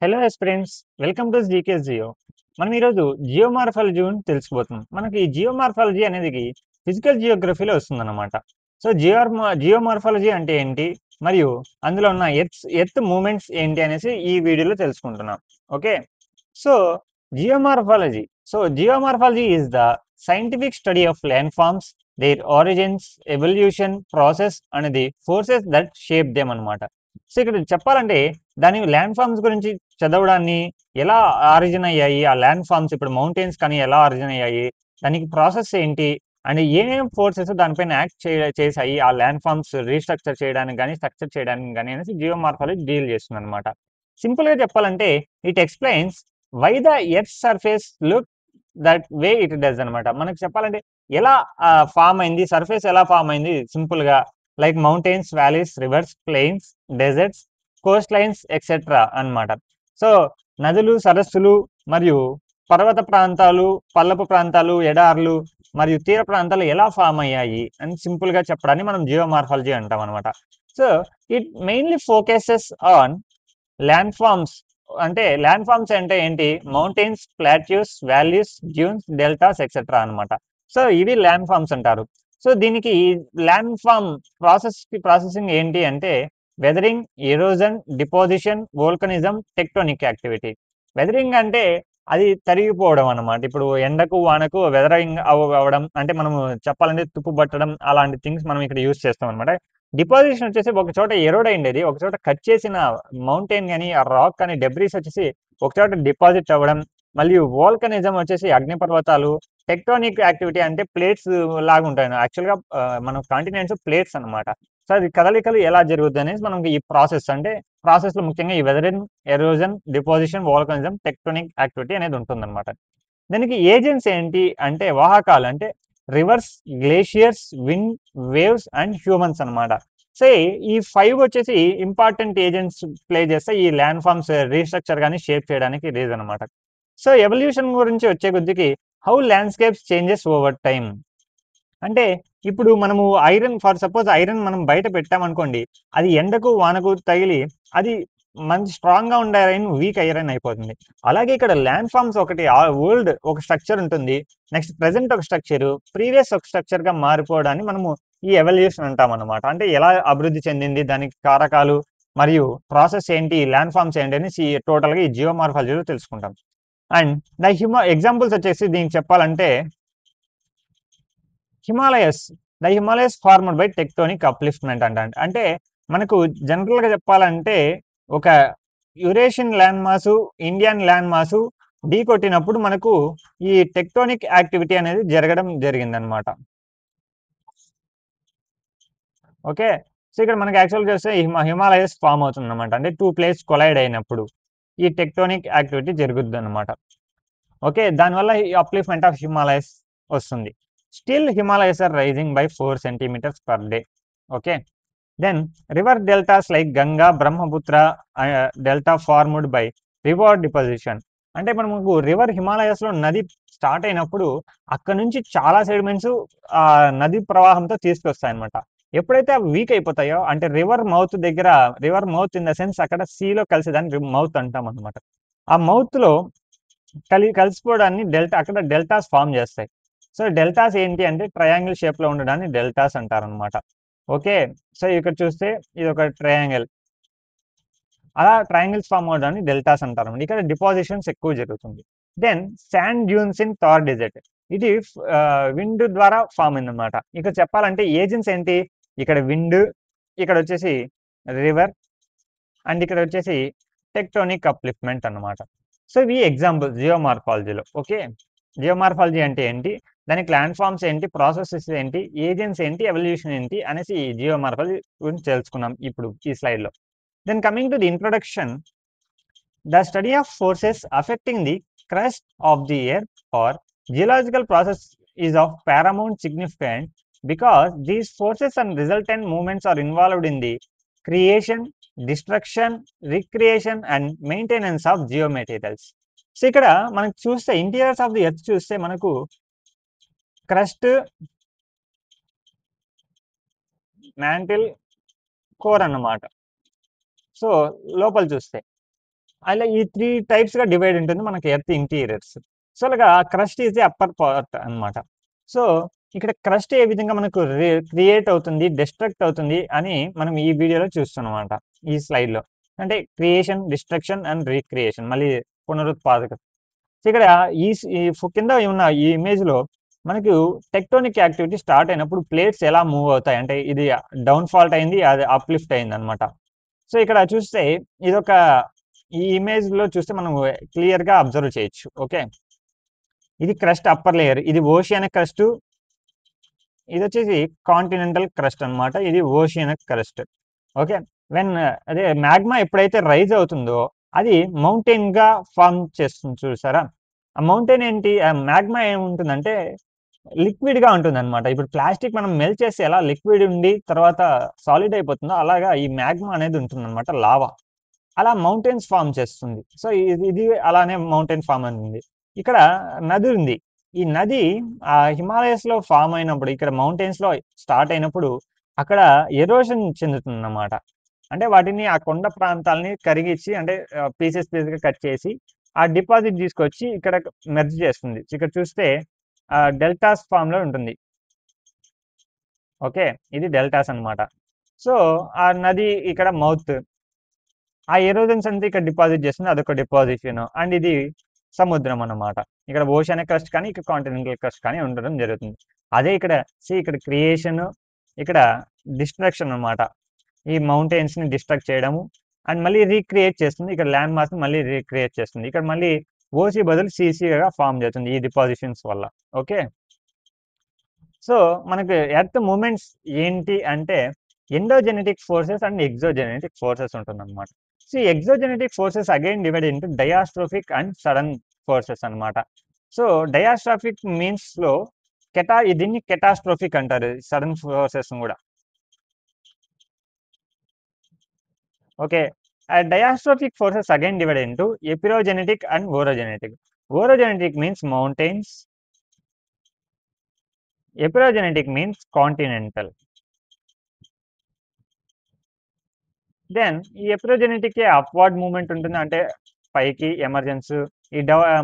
Hello friends, welcome to GK geo. మనం ఈరోజు geomorphology గురించి తెలుసుకోబోతున్నాం. మనకి ఈ జియోమార్ఫాలజీ అనేది ఫిజికల్ జియోగ్రఫీలో వస్తుందన్నమాట. సో జియోమార్ఫాలజీ అంటే ఏంటి, మరియు అందులో ఉన్న ఎర్త్ మూమెంట్స్ ఏంటి అనేసి ఈ వీడియోలో తెలుసుకుంటున్నాం. Okay, so geomorphology geomorphology is the scientific study of landforms, their origins, evolution process and the forces that shape them అనమాట. సో ఇక్కడ చెప్పాలంటే దాని ల్యాండ్ ఫార్మ్స్ గురించి చదవడాన్ని, ఎలా ఆరిజిన్ అయ్యాయి ఆ ల్యాండ్ ఫార్మ్స్, ఇప్పుడు మౌంటైన్స్ కానీ ఎలా ఆరిజిన్ అయ్యాయి, దానికి ప్రాసెస్ ఏంటి, అండ్ ఏమేం ఫోర్సెస్ దానిపైన యాక్ట్ చేసాయి ఆ ల్యాండ్ ఫార్మ్స్ రీస్ట్రక్చర్ చేయడానికి కానీ స్ట్రక్చర్ చేయడానికి కానీ అనేసి జియోమార్ఫాలజీ డీల్ చేస్తుంది అనమాట. సింపుల్ గా చెప్పాలంటే it explains why the earth surface look that way it does అనమాట. మనకు చెప్పాలంటే ఎలా ఫామ్ అయింది, సర్ఫేస్ ఎలా ఫామ్ అయింది సింపుల్ గా, like mountains, valleys, rivers, plains, deserts, coastlines etcetera అన్నమాట. సో నదులు, సరస్సులు మరియు పర్వత ప్రాంతాలు, పల్లపు ప్రాంతాలు, ఎడార్లు మరియు తీర ప్రాంతాలు ఎలా ఫామ్ అయ్యాయి అని సింపుల్ గా చెప్పడాన్ని మనం జియోమార్ఫాలజీ అంటాం అనమాట. So it mainly focuses on land forms. అంటే ల్యాండ్ ఫార్మ్స్ అంటే ఏంటి, mountains, plateaus, valleys, dunes, deltas etcetera అనమాట. సో ఇవి ల్యాండ్ ఫార్మ్స్ అంటారు. సో దీనికి ల్యాండ్ ఫార్మ్ ప్రాసెసింగ్ ఏంటి అంటే weathering, erosion, deposition, volcanism, tectonic activity. Weathering అంటే అది తరిగిపోవడం అన్నమాట. ఇప్పుడు ఎండకు వానకు వెదరింగ్ అవ్వడం అంటే మనం చెప్పాలంటే తుప్పు పట్టడం, అలాంటి థింగ్స్ మనం ఇక్కడ యూజ్ చేస్తాం అనమాట. డిపాజిషన్ వచ్చేసి ఒక చోట ఎరోడ్ అయిండేది, ఒక చోట కట్ చేసిన మౌంటైన్ కానీ ఆ రాక్ కానీ డెబ్రీస్ వచ్చేసి ఒక చోట డిపాజిట్ అవ్వడం. మళ్ళీ వోల్కనిజం వచ్చేసి అగ్నిపర్వతాలు. టెక్టోనిక్ యాక్టివిటీ అంటే ప్లేట్స్ లాగా ఉంటాయి యాక్చువల్గా, మన కాంటినెంట్స్ ప్లేట్స్ అన్నమాట. సో అది కదలికలు ఎలా జరుగుతుంది అనేది మనకి ఈ ప్రాసెస్ అంటే ప్రాసెస్ లో ముఖ్యంగా ఈ weathering, erosion, deposition, volcanism, tectonic activity అనేది ఉంటుందన్నమాట. దానికి ఏజెంట్స్ ఏంటి అంటే వాహకాలు అంటే rivers, glaciers, wind, waves and humans అన్నమాట. సో ఈ 5 వచ్చేసి ఇంపార్టెంట్ ఏజెంట్స్ ప్లే చేస్తే ఈ ల్యాండ్ ఫార్మ్స్ రీస్ట్రక్చర్ కానీ షేప్ చేయడానికి రీజన్ అనమాట. సో ఎవల్యూషన్ గురించి వచ్చే కొద్దికి how landscapes changes over time. అంటే ఇప్పుడు మనము ఐరన్, ఫర్ సపోజ్ ఐరన్ మనం బయట పెట్టామనుకోండి, అది ఎండకు వానకు తగిలి అది మంచి స్ట్రాంగ్ గా ఉండే ఐరన్ వీక్ ఐరన్ అయిపోతుంది. అలాగే ఇక్కడ ల్యాండ్ ఫార్మ్స్ ఒకటి ఓల్డ్ ఒక స్ట్రక్చర్ ఉంటుంది, నెక్స్ట్ ప్రెసెంట్ ఒక స్ట్రక్చర్, ప్రీవియస్ ఒక స్ట్రక్చర్ గా మారిపోవడాన్ని మనము ఈ ఎవల్యూషన్ అంటాం అనమాట. అంటే ఎలా అభివృద్ధి చెందింది, దానికి కారకాలు మరియు ప్రాసెస్ ఏంటి, ల్యాండ్ ఫార్మ్స్ ఏంటి అని టోటల్ గా ఈ జియోమార్ఫాలజీలో తెలుసుకుంటాం. అండ్ ఎగ్జాంపుల్స్ వచ్చేసి దీనికి చెప్పాలంటే Himalayas, the Himalayas formed by tectonic upliftment అంటే మనకు జనరల్ గా చెప్పాలంటే ఒక Eurasian land mass, Indian land mass ఢీ కొట్టినప్పుడు మనకు ఈ టెక్టోనిక్ యాక్టివిటీ అనేది జరగడం జరిగిందనమాట. ఓకే, సో ఇక్కడ మనకి యాక్చువల్ చేస్తే హిమాలయస్ ఫామ్ అవుతుంది అనమాట. అంటే 2 ప్లేట్స్ కొలైడ్ అయినప్పుడు ఈ టెక్టోనిక్ యాక్టివిటీ జరుగుద్ది అనమాట. ఓకే, దానివల్ల ఈ అప్లిఫ్మెంట్ ఆఫ్ హిమాలయస్ వస్తుంది. Still Himalayas are rising by 4 centimetres per day. Okay, then river deltas like Ganga, Brahmaputra delta formed by river deposition. అంటే మనకు రివర్ హిమాలయస్ లో నది స్టార్ట్ అయినప్పుడు అక్కడ నుంచి చాలా సెడిమెంట్స్ ఆ నది ప్రవాహంతో తీసుకొస్తాయి అనమాట. ఎప్పుడైతే అవి వీక్ అయిపోతాయో అంటే రివర్ మౌత్ దగ్గర, river mouth in the sense అక్కడ సీలో కలిసేదాన్ని మౌత్ అంటాం అనమాట. ఆ మౌత్ లో కలిసిపోవడాన్ని అక్కడ డెల్టాస్ ఫామ్ చేస్తాయి. సో డెల్టాస్ ఏంటి అంటే ట్రయాంగిల్ షేప్ లో ఉండడాన్ని డెల్టాస్ అంటారు అనమాట. ఓకే, సో ఇక్కడ చూస్తే ఇది ఒక ట్రయాంగిల్, అలా ట్రయాంగిల్స్ ఫామ్ అవడాన్ని డెల్టాస్ అంటారు. ఇక్కడ డిపాజిషన్స్ ఎక్కువ జరుగుతుంది. Then sand dunes in Thar desert, ఇది విండ్ ద్వారా ఫామ్ అయింది అనమాట. ఇక్కడ చెప్పాలంటే ఏజెంట్స్ ఏంటి, ఇక్కడ విండ్, ఇక్కడ వచ్చేసి రివర్, అండ్ ఇక్కడ వచ్చేసి టెక్టోనిక్ అప్లిఫ్ట్మెంట్ అన్నమాట. సో ఇవి ఎగ్జాంపుల్ జియోమార్ఫాలజీలో. ఓకే, జియోమార్ఫాలజీ అంటే ఏంటి, దానికి ల్యాండ్ ఫార్మ్స్ ఏంటి, ప్రాసెసెస్ ఏంటి, ఏజెంట్స్ ఏంటి, ఎవల్యూషన్ ఏంటి అనేసి జియోమార్ఫాలజీ గురించి తెలుసుకున్నాం ఇప్పుడు ఈ స్లైడ్ లో. Then coming to the introduction, the study of forces affecting the crust of the earth or geological process is of paramount significance because these forces and resultant movements are involved in the creation, destruction, recreation and maintenance of geomaterials. So ఇక్కడ మనకు చూస్తే interiors of the earth చూస్తే మనకు crust, mantle, core అన్నమాట. So లోపల చూస్తే అలా ఈ 3 టైప్స్‌గా డివైడ్ ఉంటుంది మనకి ఎర్త్ ఇంటీరియర్స్. సో, అలాగా crust is the upper part అన్నమాట. సో, ఇక్కడ క్రస్ట్ ఏ విధంగా మనకు క్రియేట్ అవుతుంది, డిస్ట్రక్ట్ అవుతుంది అని మనం ఈ వీడియోలో చూస్తున్నామన్నమాట. ఈ స్లైడ్‌లో. అంటే క్రియేషన్, డిస్ట్రక్షన్ అండ్ రీక్రియేషన్ మళ్ళీ పునరుత్పాదక. సో, ఇక్కడ కింద ఉన్న ఈ ఇమేజ్‌లో మనకు టెక్టోనిక్ యాక్టివిటీ స్టార్ట్ అయినప్పుడు ప్లేట్స్ ఎలా మూవ్ అవుతాయి అంటే ఇది డౌన్ ఫాల్ట్ అయింది, అది అప్‌లిఫ్ట్ అయిందన్నమాట. సో, ఇక్కడ చూస్తే ఇదొక ఈ ఇమేజ్‌లో చూస్తే మనం క్లియర్‌గా అబ్జర్వ్ చేయొచ్చు. ఓకే. ఇది క్రస్ట్ అప్పర్ లేయర్. ఇది ఓషియానిక్ క్రస్ట్. ఇదొచ్చేసి కాంటినెంటల్ క్రస్ట్ అన్నమాట. ఇది ఓషియానిక్ క్రస్ట్. ఓకే. అదే మాగ్మా ఎప్పుడైతే రైజ్ అవుతుందో అది మౌంటైన్‌గా ఫార్మ్ చేస్తుంది చూసారా? ఆ మౌంటైన్ ఏంటి? మాగ్మా ఏముంటుందంటే లిక్విడ్‌గా ఉంటుందన్నమాట. ఇప్పుడు ప్లాస్టిక్ మనం మెల్ట్ చేస్తే ఎలా లిక్విడ్ ఉండి తర్వాత సాలిడ్ అయిపోతుందో అలాగా ఈ మాగ్మా అనేది ఉంటుందన్నమాట లావా. అలా మౌంటైన్స్ ఫార్మ్ చేస్తుంది. సో, ఇది అలానే మౌంటైన్ ఫార్మ్ అయింది. ఇక్కడ నది ఉంది. ఈ నది హిమాలయస్‌లో ఫార్మ్ అయినప్పుడు ఇక్కడ మౌంటైన్స్‌లో స్టార్ట్ అయినప్పుడు అక్కడ ఎరోషన్ చెందుతుందన్నమాట. అంటే వాటిని ఆ కొండ ప్రాంతాలని కరిగించి అంటే పీసెస్‌గా కట్ చేసి ఆ డిపాజిట్ తీసుకొచ్చి ఇక్కడ మెర్జ్ చేస్తుంది. ఇక్కడ చూస్తే డెల్టాస్ ఫార్మ్‌లో ఉంటుంది. ఓకే. ఇది డెల్టాస్ అన్నమాట. సో, ఆ నది ఇక్కడ మౌత్. ఆ ఎరోజన్స్ అంతా ఇక్కడ డిపాజిట్ చేస్తుంది. అదొక డిపాజిషన్. అండ్ ఇది సముద్రం అన్నమాట. ఇక్కడ ఓషియానిక్ క్రస్ట్ కానీ, ఇక్కడ కాంటినెంటల్ క్రస్ట్ కానీ ఉండడం జరుగుతుంది. అదే ఇక్కడ క్రియేషన్, ఇక్కడ డిస్ట్రక్షన్ అన్నమాట. ఈ మౌంటైన్స్‌ని డిస్ట్రక్ట్ చేయడము అండ్ మళ్ళీ రీక్రియేట్ చేస్తుంది. ఇక్కడ ల్యాండ్ మాస్‌ని మళ్ళీ రీక్రియేట్ చేస్తుంది. ఇక్కడ మళ్ళీ ఓసీ బదులు సీసీగా ఫార్మ్ చేస్తుంది ఈ డిపాజిషన్స్ వల్ల. ఓకే. సో, మనకు ఎర్త్ మూవ్‌మెంట్స్ ఏంటి అంటే endogenetic forces and exogenetic forces ఉంటుందన్నమాట. So, exogenetic forces again divide into diastrophic and sudden forces అన్నమాట. సో, డయాస్ట్రాఫిక్ మీన్స్‌లో దీన్ని కెటాస్ట్రోఫిక్ అంటారు. సడన్ ఫోర్సెస్‌ని గూడా. Okay. Diastrophic forces again divided into epirogenetic and orogenetic. Orogenetic means mountains. Epirogenetic means continental. Then ఈ ఎపిరోజెనెటిక్‌కి upward movement ఉంటుంది. అంటే పైకి ఎమర్జెన్స్.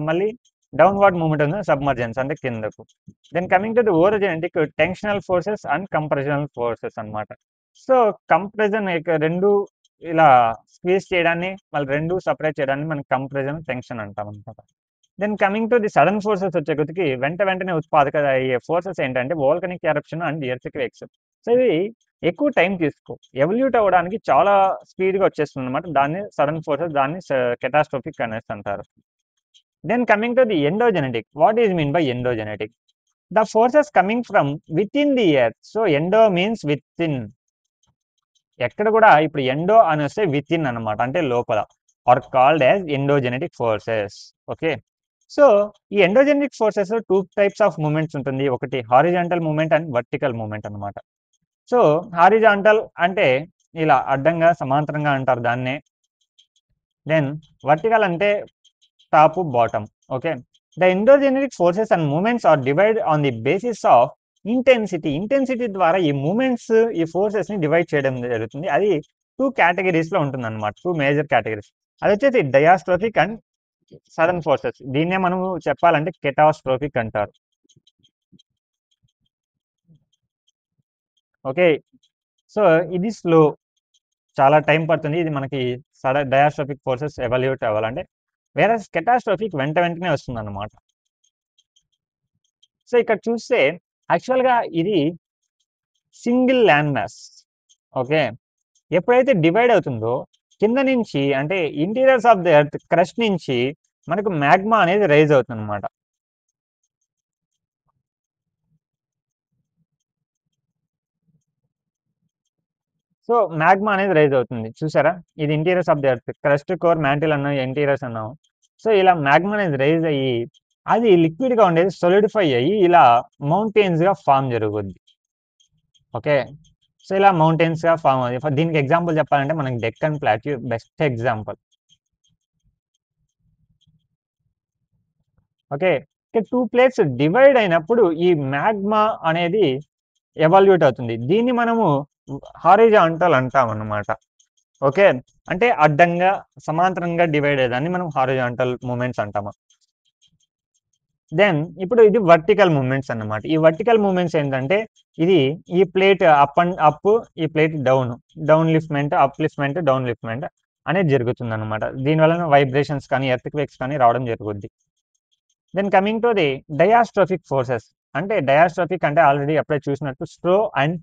మళ్ళీ డౌన్‌వార్డ్ మూవ్‌మెంట్ ఉంది సబ్మర్జెన్స్ అంటే కిందకు. Then coming to the orogenetic tensional forces and compressional forces అన్నమాట. సో, కంప్రెషన్ 2 ఇలా స్క్వీజ్ చేయడాన్ని మళ్ళీ 2 సెపరేట్ చేయడాన్ని మనం కంప్రెషన్, టెన్షన్ అంటామన్నమాట. Then coming to the sudden forces వచ్చేకొద్దికి వెంటనే ఉత్పాదక అయ్యే ఫోర్సెస్ ఏంటంటే volcanic eruption and earthquakes. So, ఇవి ఎక్కువ టైం ఎవల్యూట్ అవ్వడానికి చాలా స్పీడ్‌గా వచ్చేస్తుందన్నమాట. దాన్ని సడన్ ఫోర్సెస్, దాన్ని కెటాస్ట్రోఫిక్ అనేసి అంటారు. Then coming to the endogenetic. What is mean by endogenetic? The forces coming from within the earth. So, endo means within. ఎక్కడ కూడా ఇప్పుడు ఎండో అని వస్తే వితిన్ అన్నమాట. అంటే లోపల. Are called as endogenetic forces. Okay. So, ఈ endogenetic forces 2 types of movements ఉంటుంది. ఒకటి horizontal movement and vertical movement అన్నమాట. సో, హారిజాంటల్ అంటే ఇలా అడ్డంగా, సమాంతరంగా అంటారు దాన్నే. దెన్ వర్టికల్ అంటే top, bottom. Okay. The endogenetic forces and movements are divide on the basis of intensity. Intensity ద్వారా ఈ మూవ్‌మెంట్స్, ఈ ఫోర్సెస్‌ని డివైడ్ చేయడం జరుగుతుంది. అది 2 కేటగరీస్‌లో ఉంటుందన్నమాట. 2 మేజర్ కేటగరీస్. అదొచ్చేసి డయాస్ట్రోఫిక్ అండ్ సడన్ ఫోర్సెస్. దీన్నే మనము చెప్పాలంటే కెటాస్ట్రోఫిక్ అంటారు. ఓకే. సో, ఇది స్లో. చాలా టైం పడుతుంది. ఇది మనకి డయాస్ట్రోఫిక్ ఫోర్సెస్ ఎవాల్యుయేట్ అవ్వాలంటే. వేరస్ కెటాస్ట్రోఫిక్ వెంటనే వస్తుందన్నమాట. సో, ఇక్కడ చూస్తే యాక్చువల్‌గా ఇది సింగిల్ ల్యాండ్ మాస్. ఓకే. ఎప్పుడైతే డివైడ్ అవుతుందో కింద నుంచి అంటే interiors of the earth crust నుంచి మనకు మాగ్మా అనేది రైజ్ అవుతుందన్నమాట. సో, మాగ్మా అనేది రైజ్ అవుతుంది. చూసారా? ఇది interiors of the earth. Crust, core, mantle అన్నాం, ఇంటీరియర్స్ అన్నాం. సో, ఇలా మాగ్మా అనేది రైజ్ అయ్యి అది లిక్విడ్‌గా ఉండేది సోలిడిఫై అయ్యి ఇలా మౌంటైన్స్‌గా ఫార్మ్ జరుగుద్ది. ఓకే. సో, ఇలా మౌంటైన్స్‌గా ఫార్మ్ అవుతాయి. దీనికి ఎగ్జాంపుల్ చెప్పాలంటే మనకి Deccan plateau best example. Okay. ఇక్కడ 2 ప్లేట్స్ డివైడ్ అయినప్పుడు ఈ మాగ్మా అనేది ఎవాల్యూట్ అవుతుంది. దీన్ని మనము హారిజాంటల్ అంటామన్నమాట. ఓకే. అంటే అడ్డంగా, సమాంతరంగా డివైడ్ అయ్యేదాన్ని మనం హారిజాంటల్ మూవ్‌మెంట్స్ అంటాము. దెన్ ఇప్పుడు ఇది వర్టికల్ మూవ్‌మెంట్స్ అన్నమాట. ఈ వర్టికల్ మూవ్‌మెంట్స్ ఏంటంటే, ఇది ఈ ప్లేట్ అప్ అండ్ అప్, ఈ plate down. Down liftment, up liftment, down liftment అనేది జరుగుతుందన్నమాట. దీని వలన వైబ్రేషన్స్ కానీ, ఎర్త్‌క్వేక్స్ కానీ రావడం జరుగుద్ది. Then coming to the diastrophic forces. అంటే డయాస్ట్రోఫిక్ అంటే ఆల్రెడీ అప్పుడే చూసినట్టు slow and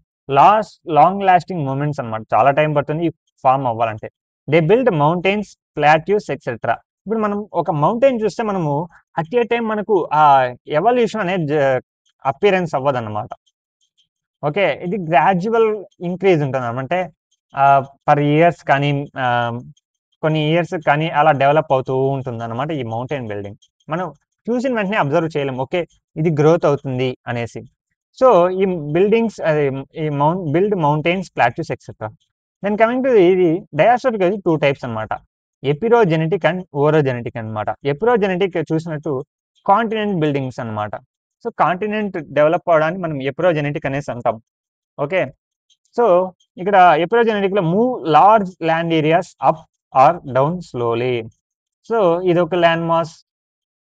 long lasting movements అన్నమాట. చాలా టైం పడుతుంది ఫార్మ్ అవ్వాలంటే. They build mountains, plateaus etcetera. ఇప్పుడు మనం ఒక మౌంటైన్ చూస్తే మనము అట్ ఏ టైమ్ మనకు ఆ ఎవల్యూషన్ అనేది అపియరెన్స్ అవ్వదన్నమాట. ఓకే. ఇది గ్రాడ్యువల్ ఇంక్రీజ్ ఉంటుందన్నమాట. అంటే పర్ ఇయర్స్ కానీ కొన్ని ఇయర్స్ కానీ అలా డెవలప్ అవుతూ ఉంటుందన్నమాట ఈ మౌంటైన్ బిల్డింగ్. మనం చూసిన వెంటనే అబ్జర్వ్ చేయలేం. ఓకే. ఇది గ్రోత్ అవుతుంది అనేసి. సో, ఈ బిల్డింగ్స్ ఈ build mountains, plateaus etcetera. Then coming to ఇది డయాస్ట్రోఫిక్ అది 2 టైప్స్ అన్నమాట. ఎపిరోజెనెటిక్ అండ్ ఓరోజెనెటిక్ అన్నమాట. ఎపిరోజెనెటిక్ చూసినట్టు కాంటినెంట్ బిల్డింగ్స్ అన్నమాట. సో, కాంటినెంట్ డెవలప్ అవ్వడాన్ని మనం ఎపిరోజెనెటిక్ అనేసి అంటాం. ఓకే. సో, ఇక్కడ ఎపిరోజెనెటిక్‌లో move large land areas up or down slowly. So, ఇదొక ల్యాండ్ మాస్.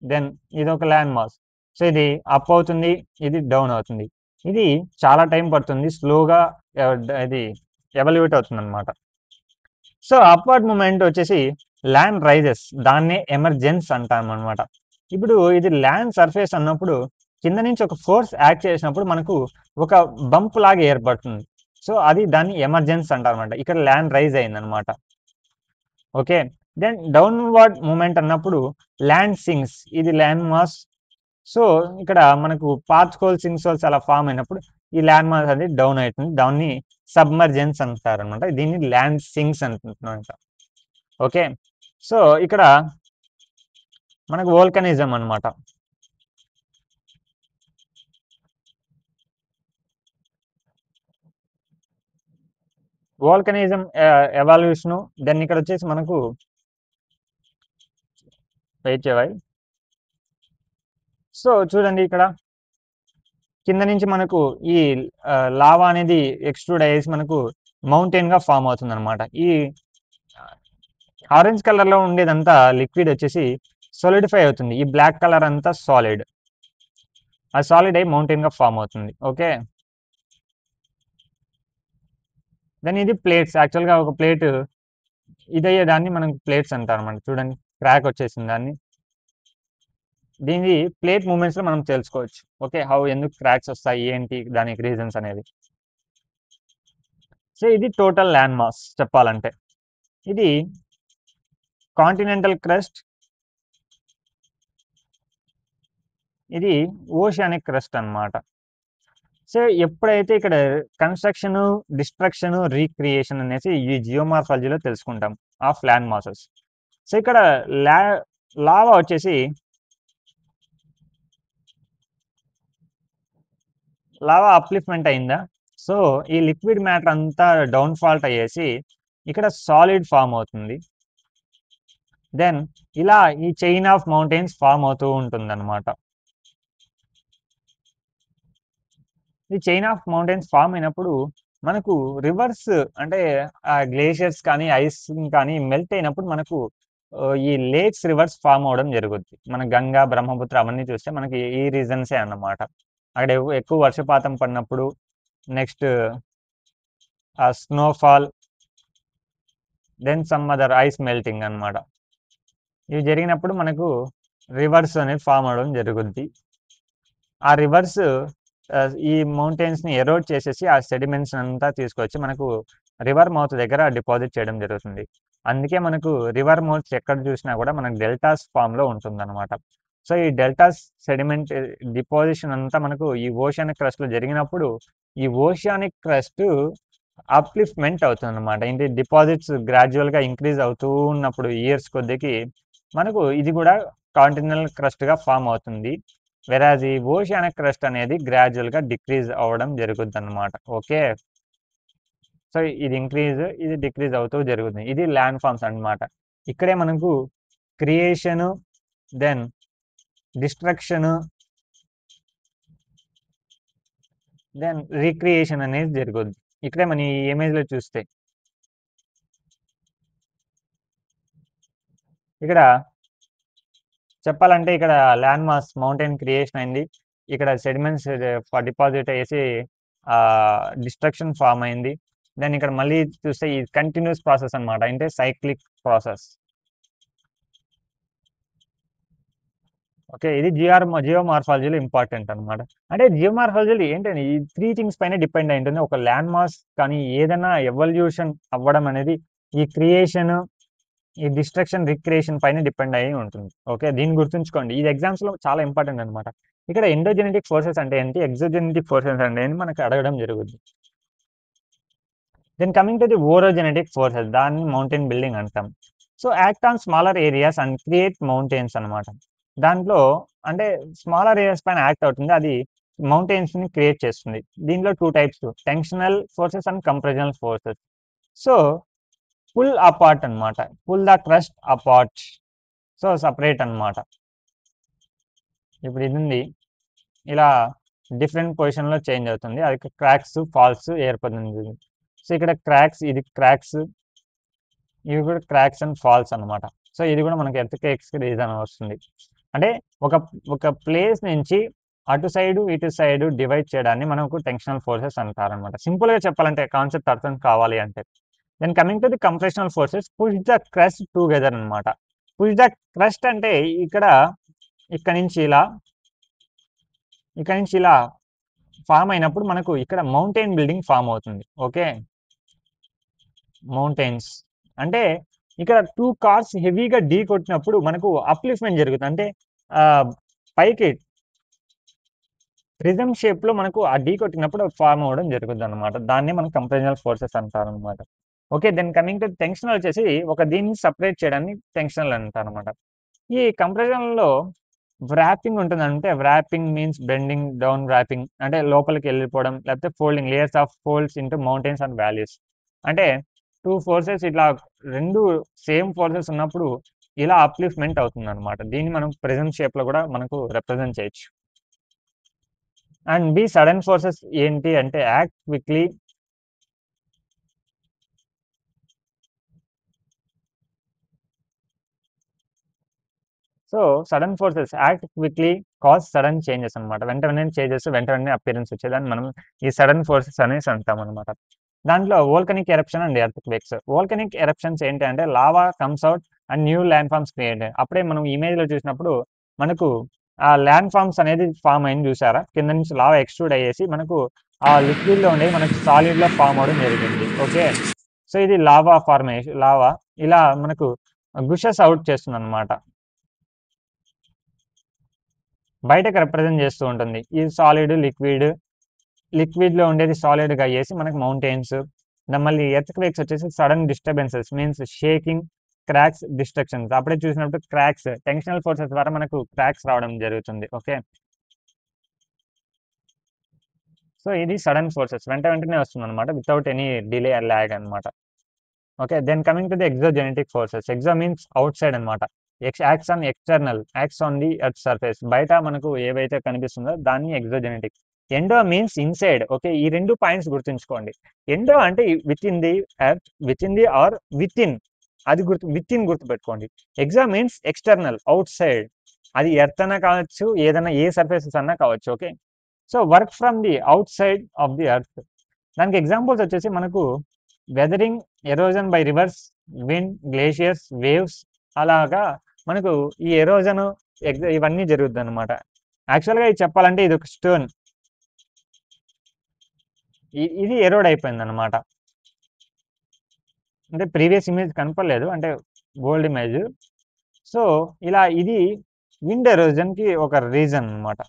దెన్ ఇదొక ల్యాండ్ మాస్. సో, ఇది అప్ అవుతుంది. ఇది డౌన్ అవుతుంది. ఇది చాలా టైం పడుతుంది. స్లోగా ఇది ఎవల్యూట్ అవుతుందన్నమాట. సో, అప్‌వర్డ్ మూవ్‌మెంట్ వచ్చేసి ల్యాండ్ రైజెస్. దాన్నే ఎమర్జెన్స్ అంటామనమాట. ఇప్పుడు ఇది ల్యాండ్ సర్ఫేస్ అన్నప్పుడు కింద నుంచి ఒక ఫోర్స్ యాక్ట్ చేసినప్పుడు మనకు ఒక బంప్ లాగా ఏర్పడుతుంది. సో, అది దాన్ని ఎమర్జెన్స్ అంటారనమాట. ఇక్కడ ల్యాండ్ రైజ్ అయిందనమాట. ఓకే. దెన్ డౌన్‌వర్డ్ మూవ్‌మెంట్ అన్నప్పుడు ల్యాండ్ సింక్స్. ఇది ల్యాండ్ మాస్. సో, ఇక్కడ మనకు పార్ట్స్ హోల్, సింక్స్ హోల్స్ అలా ఫార్మ్ అయినప్పుడు ఈ ల్యాండ్ మాస్ అనేది డౌన్ అవుతుంది. దాన్ని సబ్మర్జెన్స్ అంటారనమాట. దీన్ని ల్యాండ్ సింక్స్ అంటున్నారంట. ఓకే. సో, ఇక్కడ మనకు వోల్కనిజం అన్నమాట. వోల్కనిజం ఎవల్యూషను. దెన్ ఇక్కడ వచ్చేసి మనకు వెయిట్ చేయవా? సో, చూడండి ఇక్కడ కింద నుంచి మనకు ఈ లావా అనేది ఎక్స్ట్రూడ్ అయ్యేసి మనకు మౌంటైన్‌గా ఫార్మ్ అవుతుందన్నమాట. ఈ ఆరెంజ్ కలర్‌లో ఉండేదంతా లిక్విడ్ వచ్చేసి సోలిడిఫై అవుతుంది. ఈ బ్లాక్ కలర్ అంతా సాలిడ్. ఆ సాలిడ్ అయ్యి మౌంటైన్‌గా ఫార్మ్ అవుతుంది. ఓకే. దెన్ ఇది ప్లేట్స్. యాక్చువల్‌గా ఒక ప్లేట్ ఇదయ్యేదాన్ని మనం ప్లేట్స్ అంటారన్నమాట. చూడండి క్రాక్ వచ్చేసింది దాన్ని. దీనిది ప్లేట్ మూవ్‌మెంట్స్‌లో మనం తెలుసుకోవచ్చు. ఓకే. ఎందుకు క్రాక్స్ వస్తాయి? ఏంటి దానికి రీజన్స్ అనేది. సో, ఇది టోటల్ ల్యాండ్ మాస్ చెప్పాలంటే. ఇది కాంటినెంటల్ క్రస్ట్. ఇది ఓషియానిక్ క్రస్ట్ అన్నమాట. సో, ఎప్పుడైతే ఇక్కడ కన్‌స్ట్రక్షను, డిస్ట్రక్షను, రీక్రియేషన్ అనేసి ఈ జియోమార్ఫాలజీలో తెలుసుకుంటాం ఆఫ్ ల్యాండ్ మాసెస్. సో, ఇక్కడ లా లావా వచ్చేసి లావా అప్‌లిఫ్ట్‌మెంట్ అయిందా? సో, ఈ లిక్విడ్ మ్యాటర్ అంతా డౌన్ ఫాల్ట్ అయ్యేసి ఇక్కడ సాలిడ్ ఫార్మ్ అవుతుంది. దెన్ ఇలా ఈ చైన్ ఆఫ్ మౌంటైన్స్ ఫార్మ్ అవుతూ ఉంటుందన్నమాట. ఈ చైన్ ఆఫ్ మౌంటైన్స్ ఫార్మ్ అయినప్పుడు మనకు రివర్స్ అంటే గ్లేషియర్స్ కానీ, ఐస్ కానీ మెల్ట్ అయినప్పుడు మనకు ఈ లేక్స్, రివర్స్ ఫార్మ్ అవ్వడం జరుగుద్ది. మన గంగా, బ్రహ్మపుత్ర అవన్నీ చూస్తే మనకి ఈ రీజన్సే అన్నమాట. అక్కడ ఎక్కువ వర్షపాతం పడినప్పుడు, next snowfall, then some other ice melting అన్నమాట. ఇవి జరిగినప్పుడు మనకు రివర్స్ అనేది ఫార్మ్ అవ్వడం జరుగుద్ది. ఆ రివర్స్ ఈ మౌంటైన్స్‌ని ఎరోడ్ చేసేసి ఆ సెడిమెంట్స్ అంతా తీసుకొచ్చి మనకు రివర్ మౌత్ దగ్గర డిపాజిట్ చేయడం జరుగుతుంది. అందుకే మనకు రివర్ మౌత్స్ ఎక్కడ చూసినా కూడా మనకు డెల్టాస్ ఫార్మ్‌లో ఉంటుందన్నమాట. సో, ఈ డెల్టాస్ సెడిమెంట్ డిపాజిషన్ అంతా మనకు ఈ ఓషియానిక్ క్రస్ట్‌లో జరిగినప్పుడు ఈ ఓషియానిక్ క్రస్ట్ అప్‌లిఫ్ట్‌మెంట్ అవుతుందన్నమాట. ఏంటి డిపాజిట్స్ గ్రాడ్యుయల్‌గా ఇంక్రీజ్ అవుతూ ఉన్నప్పుడు ఇయర్స్ కొద్దికి మనకు ఇది కూడా కాంటినెంటల్ క్రస్ట్‌గా ఫార్మ్ అవుతుంది. వెరాజ్ ఈ ఓషియానిక్ క్రస్ట్ అనేది గ్రాడ్యుయల్‌గా డిక్రీజ్ అవ్వడం జరుగుద్దన్నమాట. ఓకే. సో, ఇది ఇంక్రీజ్, ఇది డిక్రీజ్ అవుతూ జరుగుతుంది. ఇది ల్యాండ్ ఫార్మ్స్ అన్నమాట. ఇక్కడే మనకు క్రియేషను, దెన్ డిస్ట్రక్షను, దెన్ రీక్రియేషన్ అనేది జరుగుద్ది. ఇక్కడే మన ఈ ఇమేజ్‌లో చూస్తే ఇక్కడ చెప్పాలంటే ఇక్కడ ల్యాండ్ మాస్ మౌంటైన్ క్రియేషన్ అయింది. ఇక్కడ సెడిమెంట్స్ డిపాజిట్ అయ్యేసి డిస్ట్రక్షన్ ఫామ్ అయింది. దెన్ ఇక్కడ మళ్ళీ చూస్తే ఈ కంటిన్యూస్ ప్రాసెస్ అనమాట, అంటే సైక్లిక్ ప్రాసెస్. ఓకే, ఇది జియోమార్ఫాలజీలో ఇంపార్టెంట్ అనమాట. అంటే జియోమార్ఫాలజీలో ఏంటంటే ఈ 3 థింగ్స్ పైన డిపెండ్ అయి ఉంటుంది. ఒక ల్యాండ్ మాస్ కానీ ఏదైనా ఎవల్యూషన్ అవ్వడం అనేది ఈ క్రియేషన్, ఈ డిస్ట్రక్షన్, రిక్రియేషన్ పైన డిపెండ్ అయ్యి ఉంటుంది. ఓకే, దీన్ని గుర్తుంచుకోండి. ఇది ఎగ్జామ్స్లో చాలా ఇంపార్టెంట్ అనమాట. ఇక్కడ ఎండోజెనెటిక్ ఫోర్సెస్ అంటే ఏంటి, ఎగ్జోజెనెటిక్ ఫోర్సెస్ అంటే ఏంటి మనకు అడగడం జరుగుతుంది. Then coming to the orogenetic forces, దాన్ని మౌంటైన్ బిల్డింగ్ అంటాం. So act on smaller areas and create mountains అనమాట. దాంట్లో అంటే స్మాలర్ ఏరియాస్ పైన యాక్ట్ అవుతుంది, అది మౌంటైన్స్ ని క్రియేట్ చేస్తుంది. దీంట్లో 2 types, tensional forces and compressional forces. So pull apart అనమాట, pull the crust apart, so separate అనమాట. ఇప్పుడు ఇది ఉంది, ఇలా డిఫరెంట్ పొజిషన్లో చేంజ్ అవుతుంది, అది క్రాక్స్ ఫాల్స్ ఏర్పడుతుంది. సో ఇక్కడ క్రాక్స్, ఇది క్రాక్స్, ఇవి కూడా క్రాక్స్ అండ్ ఫాల్స్ అనమాట. సో ఇది కూడా మనకి ఎర్త్క్వేక్స్కి రీజన్ వస్తుంది. అంటే ఒక ఒక ప్లేస్ నుంచి అటు సైడు ఇటు సైడు డివైడ్ చేయడాన్ని మనకు టెన్షనల్ ఫోర్సెస్ అంటారనమాట. సింపుల్గా చెప్పాలంటే కాన్సెప్ట్ అర్థం కావాలి అంటే. Then coming to the compressional forces, push the crust together అనమాట. పుష్ ద క్రస్ట్ అంటే ఇక్కడ నుంచి ఇలా ఫామ్ అయినప్పుడు మనకు ఇక్కడ మౌంటైన్ బిల్డింగ్ ఫామ్ అవుతుంది. ఓకే, మౌంటైన్స్ అంటే ఇక్కడ 2 కార్స్ హెవీగా ఢీ కొట్టినప్పుడు మనకు అప్లిఫ్ట్మెంట్ జరుగుతుంది. అంటే పైకి ప్రిజమ్ షేప్ లో మనకు ఆ ఢీ కొట్టినప్పుడు ఫామ్ అవ్వడం జరుగుతుంది అనమాట. దాన్ని మనం కంప్రెషనల్ ఫోర్సెస్ అంటారు అనమాట. Okay, then coming to tensional వచ్చేసి దీన్ని సపరేట్ చేయడాన్ని టెన్షనల్ అంటారు అనమాట. ఈ కంప్రెషన్ లో వ్రాపింగ్ ఉంటుంది, అంటే wrapping means bending down, wrapping అంటే లోపలికి వెళ్ళిపోవడం, లేకపోతే folding, layers of folds into mountains and valleys. అంటే 2 ఫోర్సెస్ ఇట్లా 2 సేమ్ ఫోర్సెస్ ఉన్నప్పుడు ఇలా అప్లిఫ్ట్మెంట్ అవుతుంది అనమాట. దీన్ని మనం ప్రిజమ్ షేప్ లో కూడా మనకు రిప్రజెంట్ చేయొచ్చు. అండ్ బి సడన్ ఫోర్సెస్ ఏంటి అంటే act quickly, so sudden forces act quickly cause sudden changes అనమాట. వెంటనే చేంజెస్, వెంటనే అపియరెన్స్ వచ్చేదాన్ని మనం ఈ సడన్ ఫోర్సెస్ అనేసి అంటాం అనమాట. దాంట్లో volcanic eruption and earthquakes. Volcanic eruptions ఏంటి అంటే lava comes out and new landforms create. అప్పుడే మనం ఇమేజ్ లో చూసినప్పుడు మనకు ఆ ల్యాండ్ ఫార్మ్స్ అనేది ఫామ్ అయింది చూసారా, కింద నుంచి లావా ఎక్స్ట్రూడ్ అయ్యేసి మనకు ఆ లిక్విడ్ లో ఉండేది మనకు సాలిడ్ లో ఫామ్ అవడం జరిగింది. ఓకే, సో ఇది లావా ఫార్మేషన్, లావా ఇలా మనకు గుషెస్ అవుట్ చేస్తుంది అనమాట, బయటకు రిప్రజెంట్ చేస్తూ ఉంటుంది. ఈ సాలిడ్ లిక్విడ్ లో ఉండేది సాలిడ్ గా అయ్యేసి మనకు మౌంటైన్స్. మళ్ళీ ఎర్త్క్వేక్స్ వచ్చేసి sudden disturbances means shaking, cracks, destructions. అప్పుడే చూసినప్పుడు క్రాక్స్, టెన్షనల్ ఫోర్సెస్ ద్వారా మనకు క్రాక్స్ రావడం జరుగుతుంది. ఓకే, సో ఇది సడన్ ఫోర్సెస్, వెంటనే వస్తుంది అనమాట, without any delay or lag అనమాట. Okay, then coming to the exogenetic forces. Exo means outside అనమాట, acts on external, acts on the earth surface. బయట మనకు ఏవైతే కనిపిస్తుందో దాన్ని exogenetic. Endo means inside. Okay, ఈ 2 పాయింట్స్ గుర్తుంచుకోండి. ఎండో అంటే within the earth, within the or within, అది విత్ ఇన్ గుర్తుపెట్టుకోండి. Exo means external, out side, అది ఎర్త్ అన్నా కావచ్చు, ఏదైనా ఏ సర్ఫేసెస్ అన్నా కావచ్చు. Okay, so work from the out side of the earth. దానికి ఎగ్జాంపుల్స్ వచ్చేసి మనకు weathering, erosion by reverse, wind, glaciers, waves. అలాగా మనకు ఈ ఎరోజన్ ఇవన్నీ జరుగుతుంది అనమాట. యాక్చువల్గా ఇది చెప్పాలంటే ఇది ఒక స్టోన్, ఇది ఎరోడ్ అయిపోయింది అనమాట. అంటే ప్రీవియస్ ఇమేజ్ కనపడలేదు, అంటే ఓల్డ్ ఇమేజ్. సో ఇలా ఇది విండ్ ఎరోజన్ కి ఒక రీజన్ అనమాట.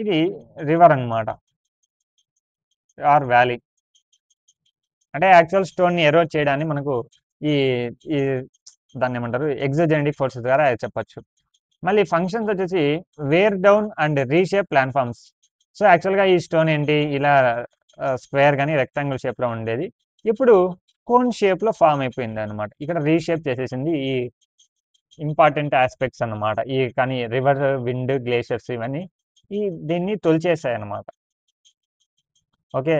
ఇది రివర్ అనమాట ఆర్ వ్యాలీ. అంటే యాక్చువల్ స్టోన్ ని ఎరోడ్ చేయడాన్ని మనకు ఈ ఈ దాన్ని ఏమంటారు, ఎగ్జోజెనెటిక్ ఫోర్సెస్ ద్వారా చెప్పొచ్చు. మళ్ళీ ఫంక్షన్స్ వచ్చేసి wear down and reshape platforms. So యాక్చువల్గా ఈ స్టోన్ ఏంటి, ఇలా స్క్వేర్ కానీ రెక్టాంగిల్ షేప్ లో ఉండేది, ఇప్పుడు కోన్ షేప్ లో ఫామ్ అయిపోయింది అనమాట. ఇక్కడ రీషేప్ చేసేసింది. ఈ ఇంపార్టెంట్ ఆస్పెక్ట్స్ అన్నమాట, ఈ కానీ రివర్, విండ్, గ్లేషియర్స్ ఇవన్నీ దీన్ని తొలిచేసాయి అన్నమాట. ఓకే,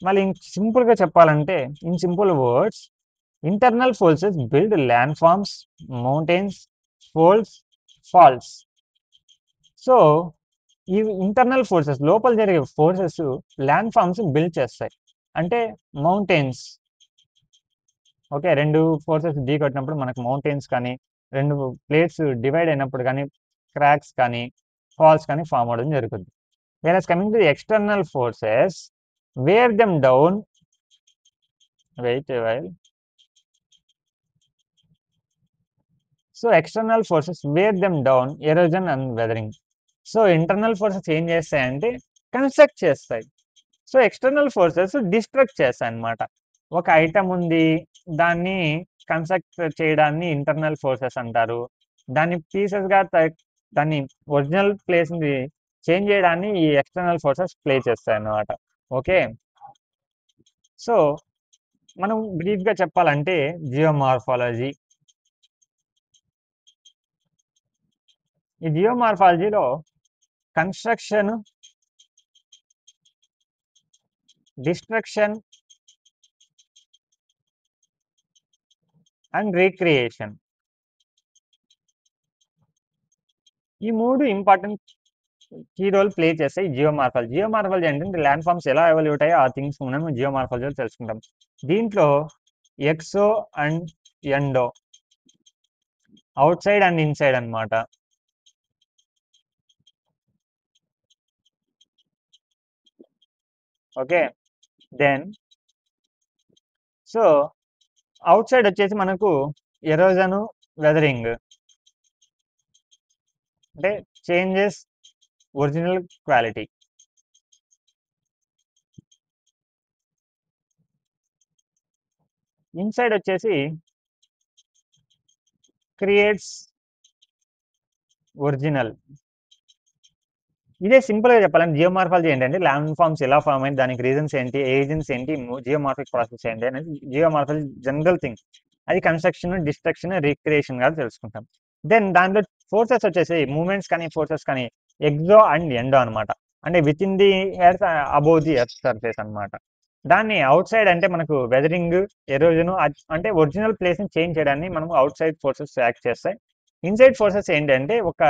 మళ్ళీ సింపుల్ గా చెప్పాలంటే in simple words, internal forces build landforms, mountains, folds, falls. So ఈ ఇంటర్నల్ ఫోర్సెస్ లోపల జరిగే ఫోర్సెస్ ల్యాండ్ ఫార్మ్స్ బిల్డ్ చేస్తాయి. అంటే మౌంటైన్స్, ఓకే, రెండు ఫోర్సెస్ ఢీ కొట్టినప్పుడు మనకు మౌంటైన్స్ కానీ, రెండు ప్లేట్స్ డివైడ్ అయినప్పుడు కానీ క్రాక్స్ కానీ ఫాల్స్ కానీ ఫామ్ అవడం జరుగుతుంది. Whereas coming to the external forces wear them down, wait while. So external forces wear them down, erosion and weathering. So internal forces ఏం చేస్తాయంటే కన్స్ట్రక్ట్ చేస్తాయి. సో ఎక్స్టర్నల్ ఫోర్సెస్ డిస్ట్రక్ట్ చేస్తాయి అన్నమాట. ఒక ఐటమ్ ఉంది, దాన్ని కన్స్ట్రక్ట్ చేయడాన్ని ఇంటర్నల్ ఫోర్సెస్ అంటారు. దాన్ని పీసెస్గా దాన్ని ఒరిజినల్ ప్లేస్ని చేంజ్ చేయడాన్ని ఈ ఎక్స్టర్నల్ ఫోర్సెస్ ప్లే చేస్తాయి అన్నమాట. ఓకే, సో మనం బ్రీఫ్గా చెప్పాలంటే జియోమార్ఫాలజీ. ఈ జియోమార్ఫాలజీలో కన్స్ట్రక్షన్, డిస్ట్రక్షన్ అండ్ రీక్రియేషన్, ఈ మూడు ఇంపార్టెంట్ కీ రోల్ ప్లే చేస్తాయి జియోమార్ఫాలజీ. జియోమార్ఫాలజీ అంటే ల్యాండ్ ఫార్మ్స్ ఎలా ఎవల్యూట్ అయ్యో ఆ థింగ్స్ మనం జియోమార్ఫాలజీలో తెలుసుకుంటాం. దీంట్లో exo and endo, outside and inside అనమాట. Okay, then so outside వచ్చేసి మనకు ఎరోజను, వెదరింగ్, అంటే చేంజెస్ ఒరిజినల్ క్వాలిటీ. ఇన్సైడ్ వచ్చేసి క్రియేట్స్ ఒరిజినల్. ఇదే సింపుల్గా చెప్పాలంటే జియోమార్ఫాలజీ ఏంటంటే ల్యాండ్ ఫార్మ్స్ ఎలా ఫామ్ అయింది, దానికి రీజన్స్ ఏంటి, ఏజెంట్స్ ఏంటి, జియోమార్ఫిక్ ప్రాసెస్ ఏంటి అనేది జియోమార్ఫాలజీ జనరల్ థింగ్. అది కన్స్ట్రక్షన్, డిస్ట్రక్షన్, రీక్రియేషన్ గా తెలుసుకుంటాం. దెన్ దాంట్లో ఫోర్సెస్ వచ్చేసి మూమెంట్స్ కానీ ఫోర్సెస్ కానీ ఎగ్జో అండ్ ఎండో అనమాట. అంటే within the earth, above the earth surface అనమాట. దాన్ని అవుట్ సైడ్ అంటే మనకు వెదరింగ్, ఎరోజన్, అంటే ఒరిజినల్ ప్లేస్ ని చేంజ్ చేయడాన్ని మనం అవుట్ సైడ్ ఫోర్సెస్ యాక్ట్ చేస్తాయి. ఇన్సైడ్ ఫోర్సెస్ ఏంటంటే ఒక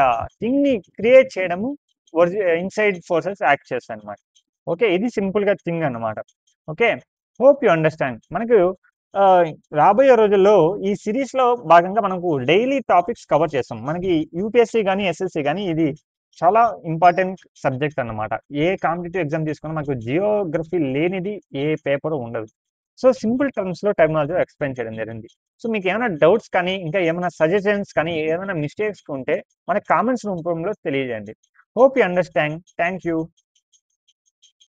థింగ్ ని క్రియేట్ చేయడము ఇన్సైడ్ ఫోర్సెస్ యాక్ట్ చేస్తాయి అనమాట. ఓకే, ఇది సింపుల్ గా థింగ్ అనమాట. Okay, hope you understand. మనకు రాబోయే రోజుల్లో ఈ సిరీస్ లో భాగంగా మనకు డైలీ టాపిక్స్ కవర్ చేస్తాం. మనకి యూపీఎస్సీ కానీ ఎస్ఎస్సి కానీ ఇది చాలా ఇంపార్టెంట్ సబ్జెక్ట్ అన్నమాట. ఏ కాంపిటేటివ్ ఎగ్జామ్ తీసుకున్నా మనకు జియోగ్రఫీ లేనిది ఏ పేపర్ ఉండదు. సో సింపుల్ టర్మ్స్ లో టెక్నాలజీ ఎక్స్ప్లెయిన్ చేయడం జరిగింది. సో మీకు ఏమైనా డౌట్స్ కానీ ఇంకా ఏమైనా సజెషన్స్ కానీ ఏమైనా మిస్టేక్స్ ఉంటే మన కామెంట్స్ రూపంలో తెలియజేయండి. Hope you understand. Thank you.